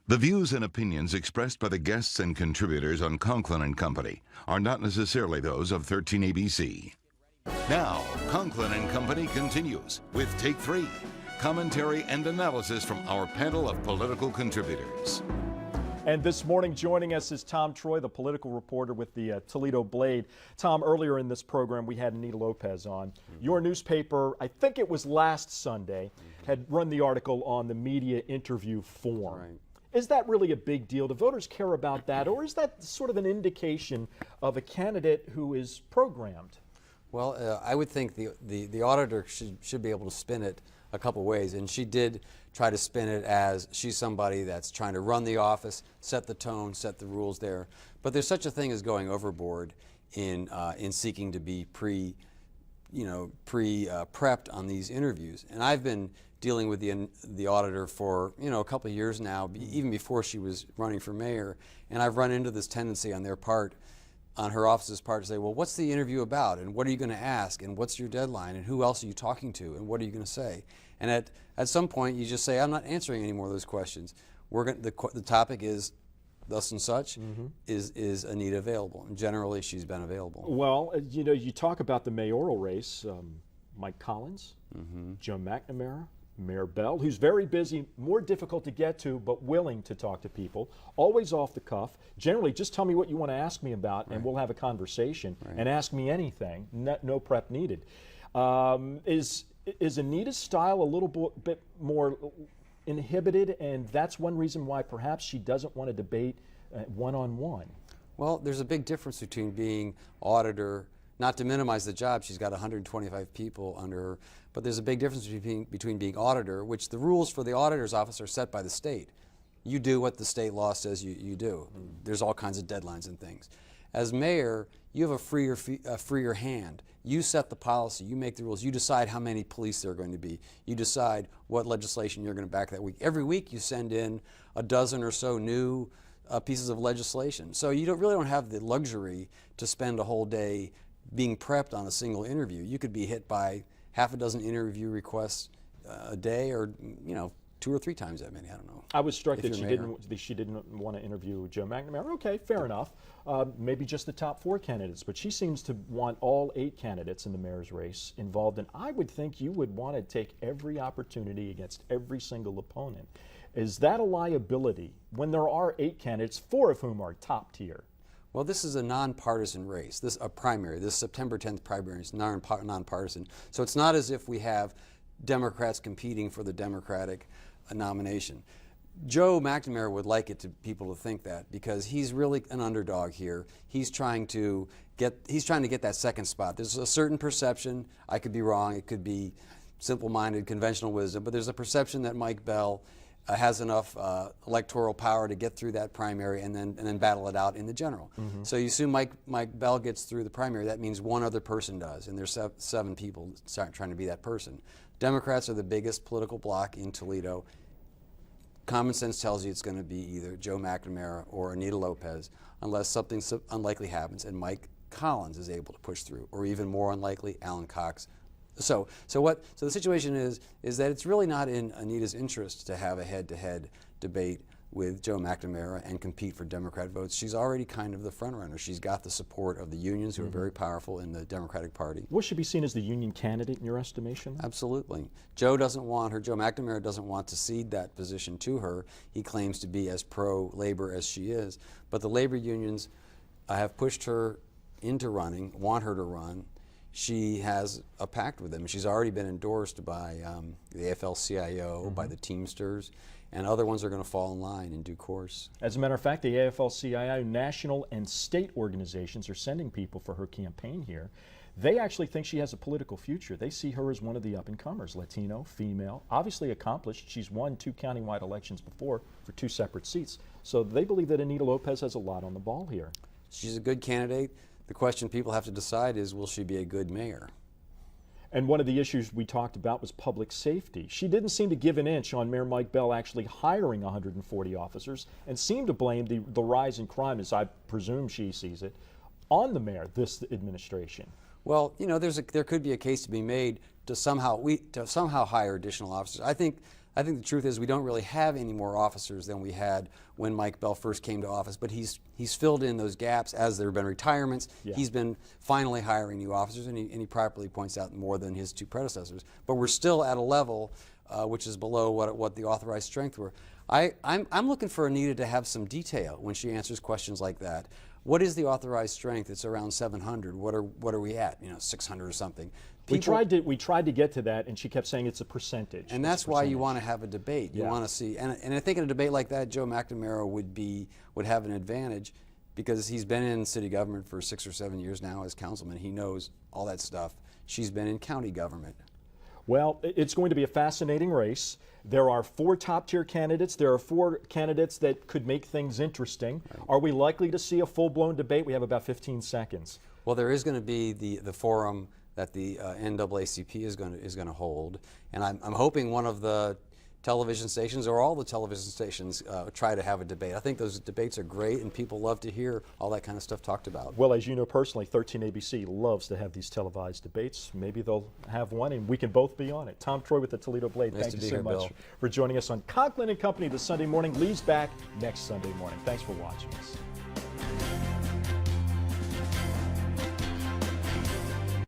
The views and opinions expressed by the guests and contributors on Conklin and Company are not necessarily those of 13 ABC. Now, Conklin and Company continues with Take 3, commentary and analysis from our panel of political contributors. And this morning joining us is Tom Troy, the political reporter with the Toledo Blade. Tom, earlier in this program we had Anita Lopez on. Your newspaper, I think it was last Sunday, had run the article on the media interview form. Right. Is that really a big deal? Do voters care about that, or is that sort of an indication of a candidate who is programmed? Well, I would think the auditor should be able to spin it a couple ways, and she did try to spin it as she's somebody that's trying to run the office, set the tone, set the rules there. But there's such a thing as going overboard in seeking to be prepped on these interviews. And I've been dealing with the auditor for a couple of years now, even before she was running for mayor, and I've run into this tendency on their part, on her office's part, to say, well, what's the interview about, and what are you going to ask, and what's your deadline, and who else are you talking to, and what are you going to say? And at some point, you just say, I'm not answering any more of those questions. The topic is thus and such. Is Anita available? And generally, she's been available. Well, you talk about the mayoral race. Mike Collins, Joe McNamara, Mayor Bell, who's very busy, more difficult to get to, but willing to talk to people, always off the cuff. Generally, just tell me what you want to ask me about, and we'll have a conversation, and ask me anything. No prep needed. Is Anita's style a little bit more inhibited, and that's one reason why perhaps she doesn't want to debate one-on-one? Well, there's a big difference between being auditor, not to minimize the job, she's got 125 people under her, but there's a big difference between being auditor, which the rules for the auditor's office are set by the state. You do what the state law says you do. There's all kinds of deadlines and things. As mayor, you have a freer hand. You set the policy, you make the rules, you decide how many police there are going to be, you decide what legislation you're going to back that week. Every week you send in a dozen or so new pieces of legislation. So you really don't have the luxury to spend a whole day being prepped on a single interview. You could be hit by half a dozen interview requests a day, or 2 or 3 times that many. I don't know. I was struck that she didn't want to interview Joe McNamara. Okay, fair enough. Maybe just the top 4 candidates, but she seems to want all 8 candidates in the mayor's race involved, and I would think you would want to take every opportunity against every single opponent. Is that a liability when there are 8 candidates, 4 of whom are top tier? Well, this is a nonpartisan race. A primary. This September 10th primary is nonpartisan. So it's not as if we have Democrats competing for the Democratic nomination. Joe McNamara would like people to think that, because he's really an underdog here. He's trying to get that second spot. There's a certain perception. I could be wrong. It could be simple-minded, conventional wisdom, but there's a perception that Mike Bell has enough electoral power to get through that primary and then battle it out in the general. So you assume Mike Bell gets through the primary, that means one other person does, and there's 7 people trying to be that person. Democrats are the biggest political bloc in Toledo. Common sense tells you it's going to be either Joe McNamara or Anita Lopez, unless something unlikely happens and Mike Collins is able to push through, or even more unlikely, Alan Cox. So the situation is that it's really not in Anita's interest to have a head-to-head debate with Joe McNamara and compete for Democrat votes. She's already kind of the front runner. She's got the support of the unions, who are very powerful in the Democratic Party. Will she be seen as the union candidate in your estimation? Absolutely. Joe McNamara doesn't want to cede that position to her. He claims to be as pro-labor as she is. But the labor unions have pushed her into running, want her to run. She has a pact with them. She's already been endorsed by the AFL-CIO, by the Teamsters, and other ones are going to fall in line in due course. As a matter of fact, the AFL-CIO national and state organizations are sending people for her campaign here. They actually think she has a political future. They see her as one of the up-and-comers, Latino, female, obviously accomplished. She's won 2 countywide elections before for 2 separate seats. So they believe that Anita Lopez has a lot on the ball here. She's a good candidate. The question people have to decide is, will she be a good mayor? And one of the issues we talked about was public safety. She didn't seem to give an inch on Mayor Mike Bell actually hiring 140 officers, and seemed to blame the rise in crime, as I presume she sees it, on the mayor, this administration. Well, there could be a case to be made to somehow hire additional officers. I think I think the truth is we don't really have any more officers than we had when Mike Bell first came to office, but he's filled in those gaps as there have been retirements. Yeah. He's been finally hiring new officers, and he properly points out more than his two predecessors. But we're still at a level which is below what the authorized strength were. I'm looking for Anita to have some detail when she answers questions like that. What is the authorized strength? It's around 700. What are we at? 600 or something. We tried to get to that, and she kept saying it's a percentage. And that's why you want to have a debate. You want to see, and I think in a debate like that, Joe McNamara would have an advantage because he's been in city government for 6 or 7 years now as councilman. He knows all that stuff. She's been in county government. Well, it's going to be a fascinating race. There are 4 top-tier candidates. There are 4 candidates that could make things interesting. Right. Are we likely to see a full-blown debate? We have about 15 seconds. Well, there is going to be the forum that the NAACP is going to hold, and I'm hoping one of the television stations or all the television stations try to have a debate. I think those debates are great, and people love to hear all that kind of stuff talked about. Well, as you know personally, 13 ABC loves to have these televised debates. Maybe they'll have one, and we can both be on it. Tom Troy with the Toledo Blade, nice thank you so here, much Bill. for joining us on Conklin and Company this Sunday morning. Lee's back next Sunday morning. Thanks for watching us.